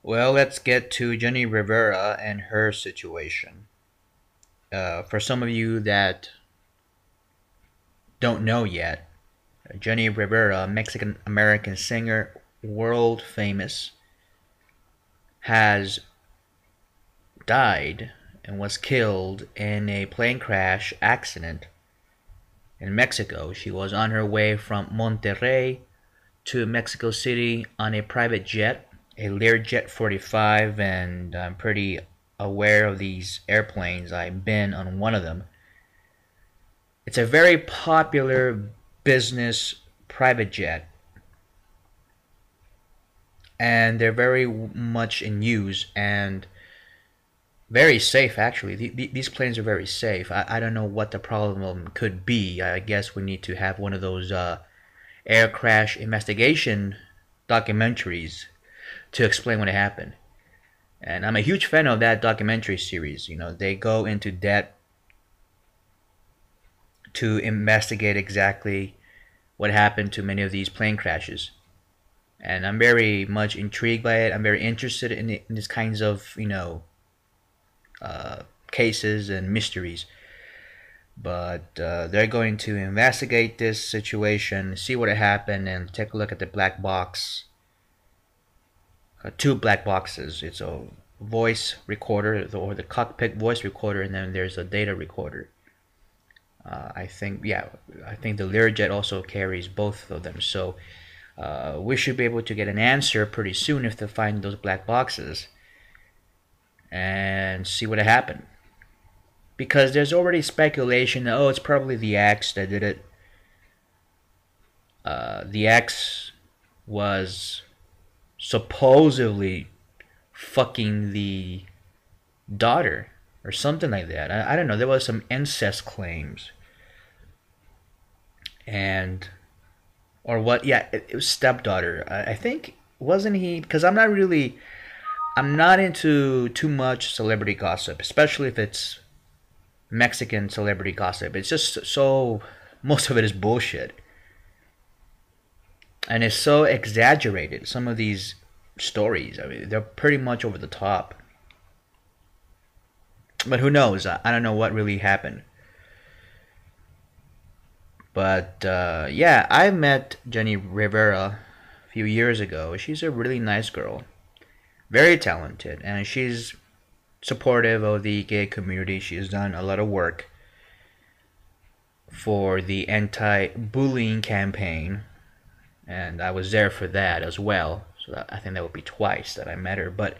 Well, let's get to Jenni Rivera and her situation. For some of you that don't know yet, Jenni Rivera, Mexican American singer, world famous, has died and was killed in a plane crash accident in Mexico. She was on her way from Monterrey to Mexico City on a private jet, a Learjet 45, and I'm pretty aware of these airplanes. I've been on one of them. It's a very popular business private jet, and they're very much in use and very safe, actually. These planes are very safe. I don't know what the problem could be. I guess we need to have one of those air crash investigation documentaries to explain what happened. And I'm a huge fan of that documentary series. You know, they go into depth to investigate exactly what happened to many of these plane crashes. And I'm very much intrigued by it. I'm very interested in these kinds of, cases and mysteries. But they're going to investigate this situation, see what happened, and take a look at the black box. Two black boxes. It's a voice recorder, or the cockpit voice recorder, and then there's a data recorder. I think, yeah, I think the Learjet also carries both of them. So we should be able to get an answer pretty soon if they find those black boxes and see what happened. Because there's already speculation that, oh, it's probably the ex that did it. The ex was supposedly fucking the daughter or something like that. I don't know. There was some incest claims. And, or what? Yeah, it was stepdaughter. I think, wasn't he? Because I'm not into too much celebrity gossip, especially if it's Mexican celebrity gossip. It's just so, most of it is bullshit. And it's so exaggerated. Some of these stories, I mean, they're pretty much over the top. But who knows? I don't know what really happened. But yeah, I met Jenni Rivera a few years ago. She's a really nice girl, very talented, and she's supportive of the gay community. She's done a lot of work for the anti-bullying campaign, and I was there for that as well. So I think that would be twice that I met her. But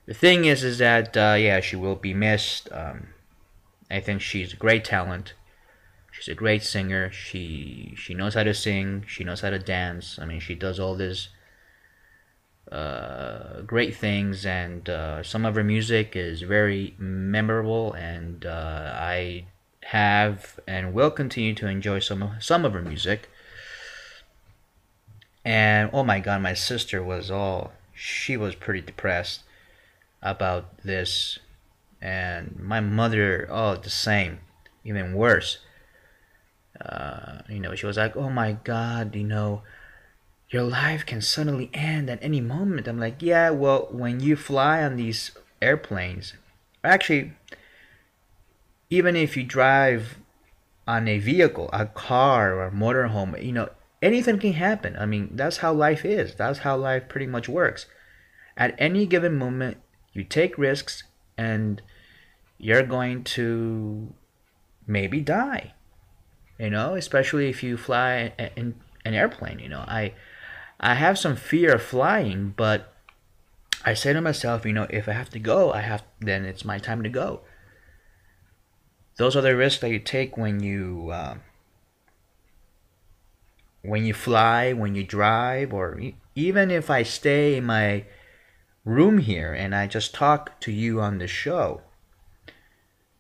the thing is that yeah, she will be missed. I think she's a great talent. She's a great singer. She knows how to sing. She knows how to dance. I mean, she does all this great things, and some of her music is very memorable. And I have and will continue to enjoy some of her music. And oh my God, my sister was she was pretty depressed about this, and my mother, the same, even worse. She was like, "Oh my God, your life can suddenly end at any moment." I'm like, "Yeah, well, when you fly on these airplanes, actually, even if you drive on a vehicle, a car or a motorhome, anything can happen. I mean, that's how life is. That's how life pretty much works. At any given moment, you take risks, and you're going to maybe die. Especially if you fly in an airplane. I have some fear of flying, but I say to myself, if I have to go, then it's my time to go. Those are the risks that you take when you fly, when you drive, or even if I stay in my room here and I just talk to you on the show.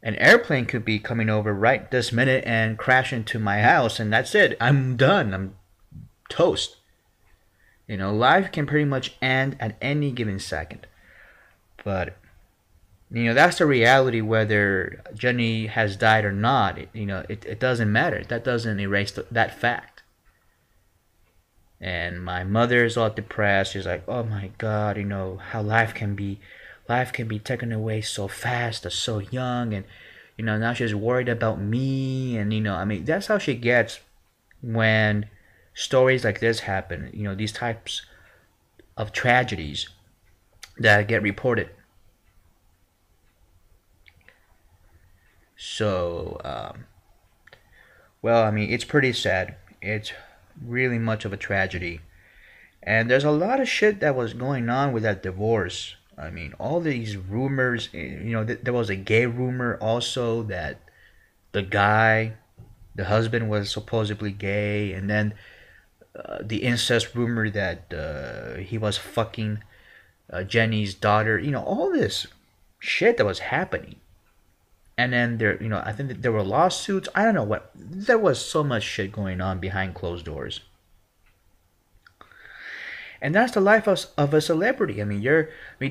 An airplane could be coming over right this minute and crash into my house, and that's it. I'm done. I'm toast. Life can pretty much end at any given second. But that's the reality. Whether Jenni has died or not, it doesn't matter. That doesn't erase that fact. And my mother is all depressed. She's like, "Oh my God, how life can be taken away so fast or so young." And now she's worried about me. And I mean, that's how she gets when stories like this happen. These types of tragedies that get reported. So, well, I mean, it's pretty sad. It's really much of a tragedy. And there's a lot of shit that was going on with that divorce. I mean, all these rumors, there was a gay rumor also that the guy, the husband, was supposedly gay. And then the incest rumor that he was fucking Jenny's daughter. All this shit that was happening. And then I think that there were lawsuits. I don't know what. There was so much shit going on behind closed doors. And that's the life of a celebrity.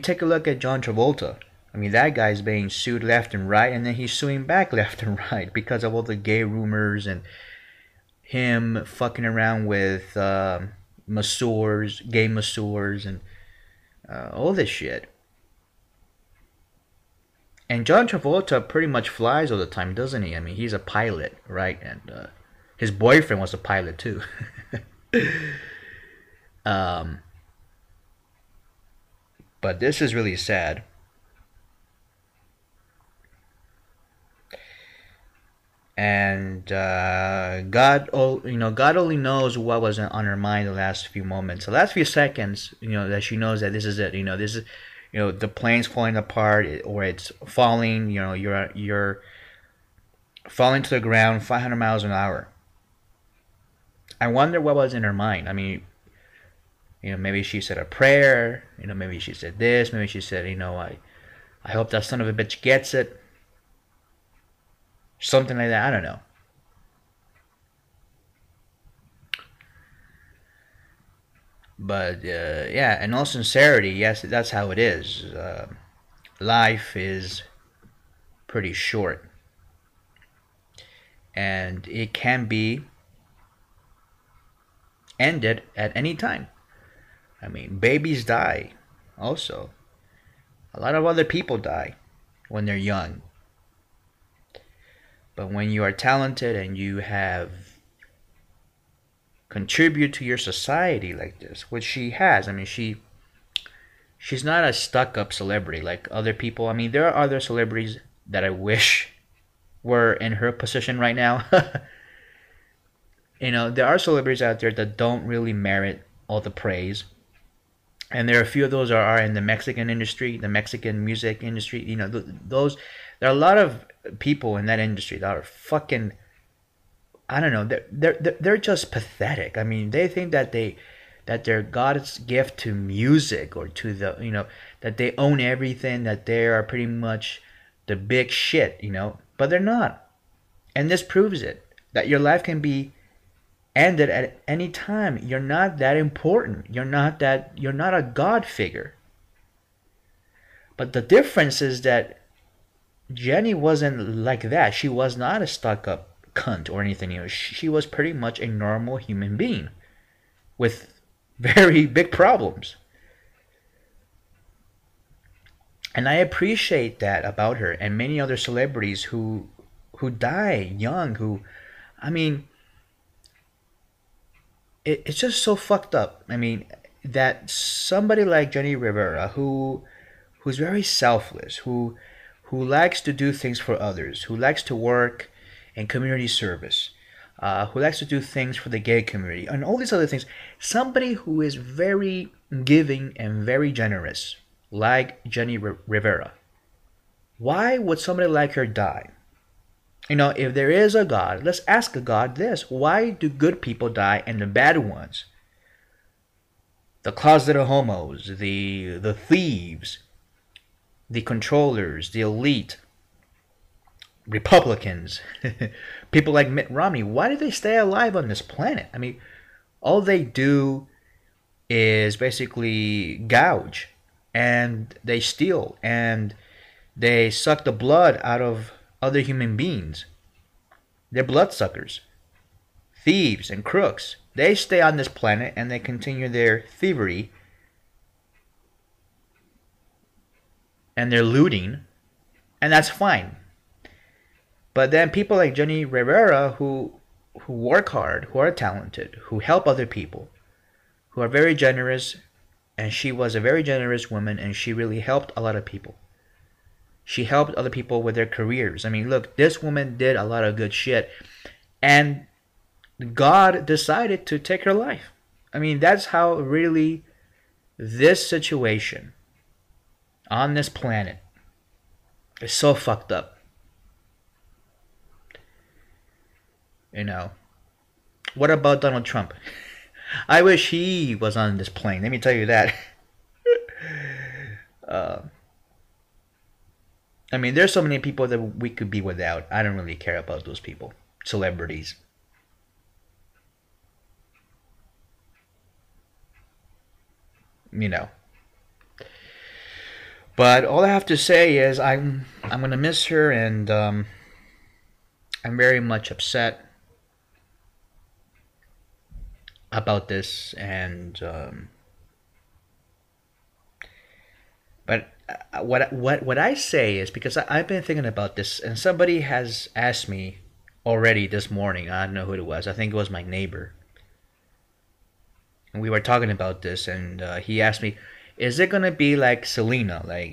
Take a look at John Travolta. I mean, that guy's being sued left and right, and then he's suing back left and right because of all the gay rumors and him fucking around with masseurs, gay masseurs, and all this shit. And John Travolta pretty much flies all the time, doesn't he? I mean, he's a pilot, right? And his boyfriend was a pilot too. um, but this is really sad. And God only knows what was on her mind the last few moments, the last few seconds. That she knows that this is it. This is, the plane's falling apart, or it's falling. You're falling to the ground 500 miles an hour. I wonder what was in her mind. I mean, maybe she said a prayer. Maybe she said this. Maybe she said, I hope that son of a bitch gets it. Something like that. I don't know. But yeah, in all sincerity, yes, that's how it is. Life is pretty short, and it can be ended at any time. I mean, babies die also. A lot of other people die when they're young. But when you are talented and you have contribute to your society like this, which she has. I mean, she's not a stuck-up celebrity like other people. I mean, there are other celebrities that I wish were in her position right now. There are celebrities out there that don't really merit all the praise. And there are a few of those that are in the Mexican industry, the Mexican music industry. Those there are a lot of people in that industry that are fucking, I don't know, they're just pathetic. I mean, they think that they're God's gift to music, or to the that they own everything, that they are pretty much the big shit, but they're not. And this proves it, that your life can be ended at any time. You're not that important. You're not a God figure. But the difference is that Jenny wasn't like that. She was not a stuck up cunt or anything. She was pretty much a normal human being with very big problems. And I appreciate that about her and many other celebrities who die young, I mean, it's just so fucked up. I mean, that somebody like Jenni Rivera, who's very selfless, who likes to do things for others, who likes to work in community service, who likes to do things for the gay community, and all these other things. Somebody who is very giving and very generous, like Jenni Rivera. Why would somebody like her die? If there is a God, let's ask a God this. Why do good people die and the bad ones, the closeted homos, the thieves, the controllers, the elite, Republicans, people like Mitt Romney, why do they stay alive on this planet? I mean, all they do is basically gouge, and they steal, and they suck the blood out of other human beings. They're bloodsuckers, thieves, and crooks. They stay on this planet and they continue their thievery and their looting, and that's fine. But then people like Jenni Rivera who work hard, who are talented, who help other people, who are very generous, and she was a very generous woman, and she really helped a lot of people. She helped other people with their careers. I mean, look, this woman did a lot of good shit, and God decided to take her life. I mean, that's how really this situation on this planet is so fucked up. You know, what about Donald Trump? I wish he was on this plane. Let me tell you that. uh, I mean, there's so many people that we could be without. I don't really care about those people, celebrities. You know. But all I have to say is I'm gonna miss her, and I'm very much upset about this, and but what I say is, because I've been thinking about this, and somebody has asked me already this morning. I don't know who it was. I think it was my neighbor, and we were talking about this, and he asked me, "Is it gonna be like Selena? Like,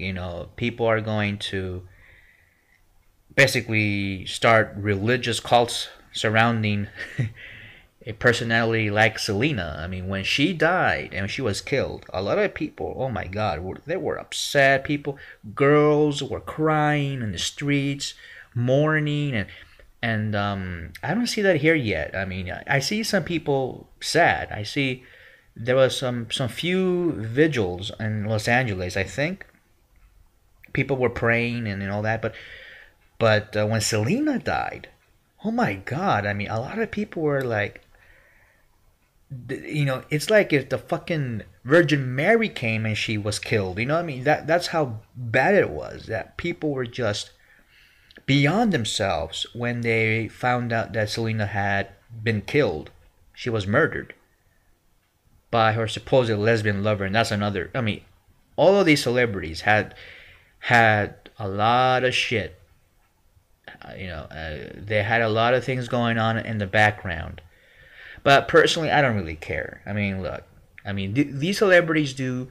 people are going to basically start religious cults surrounding a personality like Selena?" I mean, when she died and she was killed, a lot of people, oh my God, they were upset. Girls were crying in the streets, mourning, and I don't see that here yet. I mean, I see some people sad. I see there was some few vigils in Los Angeles. I think people were praying and all that, but when Selena died, oh my God! I mean, a lot of people were like, it's like if the fucking Virgin Mary came and she was killed. You know what I mean? That's how bad it was. That people were just beyond themselves when they found out that Selena had been killed. She was murdered by her supposed lesbian lover, and that's another. I mean, all of these celebrities had a lot of shit. They had a lot of things going on in the background. But personally, I don't really care. I mean, look, these celebrities do.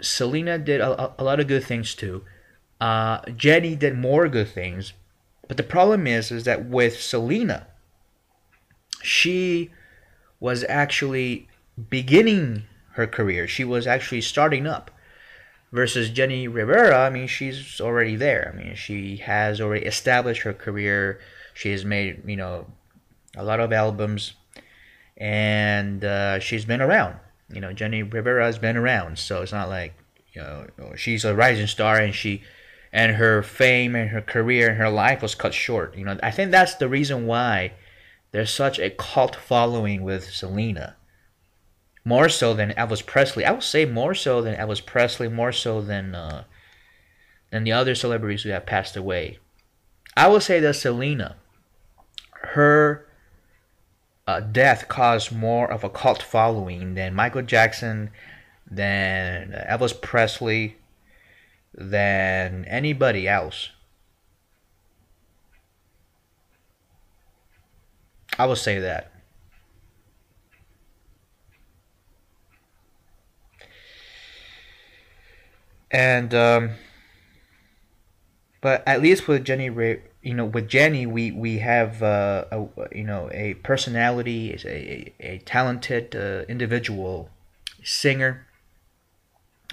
Selena did a lot of good things too. Jenny did more good things. But the problem is that with Selena, she was actually beginning her career. She was actually starting up. Versus Jenni Rivera, I mean, she's already there. I mean, she has already established her career. She has made, a lot of albums, and she's been around. Jenni Rivera has been around, so it's not like, she's a rising star, and her fame and her career and her life was cut short. I think that's the reason why there's such a cult following with Selena. More so than Elvis Presley. I would say more so than Elvis Presley, more so than the other celebrities who have passed away. I would say that Selena, her death caused more of a cult following than Michael Jackson, than Elvis Presley, than anybody else. I would say that. And but at least with with Jenny, we have a personality, is a talented individual singer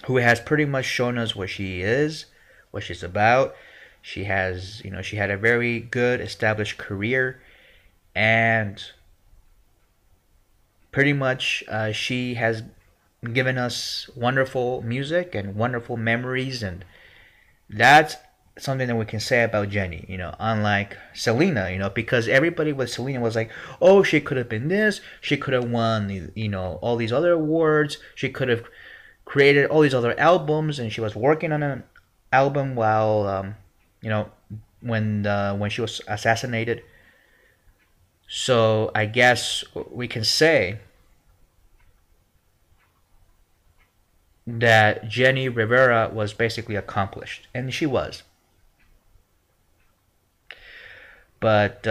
who has pretty much shown us what she is, what she's about. She has, she had a very good established career, and pretty much she has given us wonderful music and wonderful memories, and that's something that we can say about Jenny, unlike Selena, because everybody with Selena was like, oh, she could have been this, she could have won, all these other awards, she could have created all these other albums, and she was working on an album while, when she was assassinated. So I guess we can say that Jenni Rivera was basically accomplished, and she was. But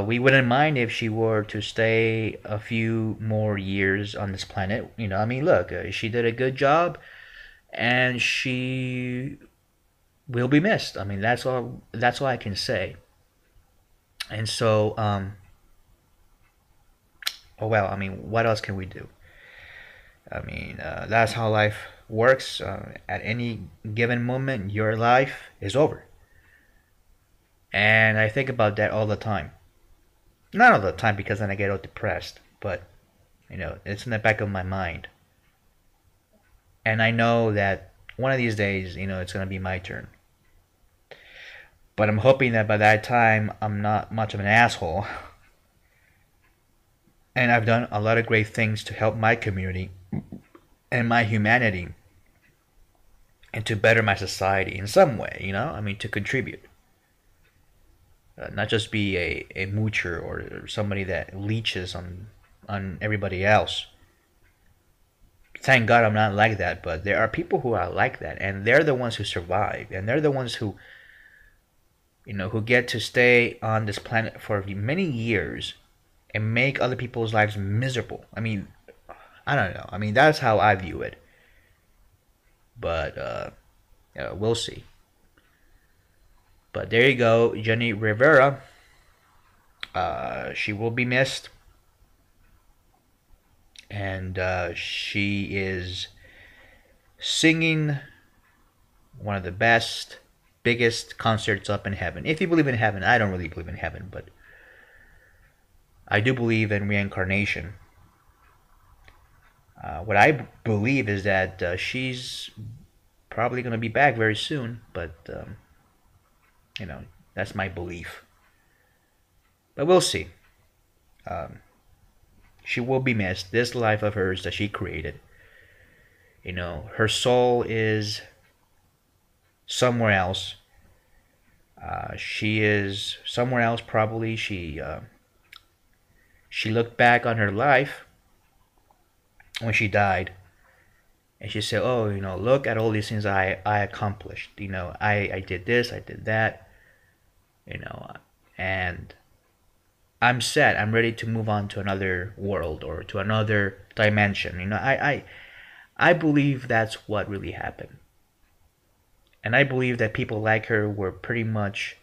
we wouldn't mind if she were to stay a few more years on this planet. I mean, look, she did a good job, and she will be missed. I mean, that's all. That's all I can say. And so, oh well. I mean, what else can we do? I mean, that's how life works. At any given moment, your life is over. And I think about that all the time. Not all the time because then I get all depressed, but it's in the back of my mind. And I know that one of these days, it's gonna be my turn. But I'm hoping that by that time, I'm not much of an asshole, and I've done a lot of great things to help my community and my humanity, and to better my society in some way. I mean, to contribute. Not just be a moocher or somebody that leeches on everybody else. Thank God I'm not like that, but there are people who are like that, and they're the ones who survive, and they're the ones who get to stay on this planet for many years and make other people's lives miserable. I mean, I don't know. I mean, that's how I view it. But we'll see. But there you go, Jenni Rivera. She will be missed, and she is singing one of the best, biggest concerts up in heaven. If you believe in heaven, I don't really believe in heaven, but I do believe in reincarnation. What I believe is that she's probably going to be back very soon, but you know that's my belief. But we'll see. Um, she will be missed. This life of hers that she created. Her soul is somewhere else. She is somewhere else. Probably she looked back on her life when she died, and she said, "Oh, look at all these things I accomplished. I did this, I did that. And I'm set. I'm ready to move on to another world or to another dimension. I believe that's what really happened, and I believe that people like her were pretty much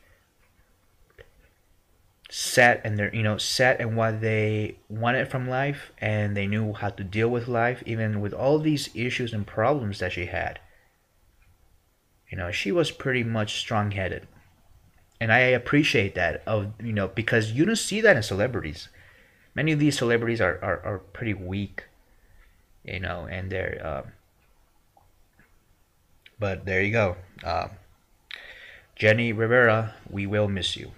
set and they're set in what they wanted from life, and they knew how to deal with life even with all these issues and problems that she had. She was pretty much strong-headed, and I appreciate that of because you don't see that in celebrities. Many of these celebrities are pretty weak, and they're but there you go. Jenni Rivera, we will miss you.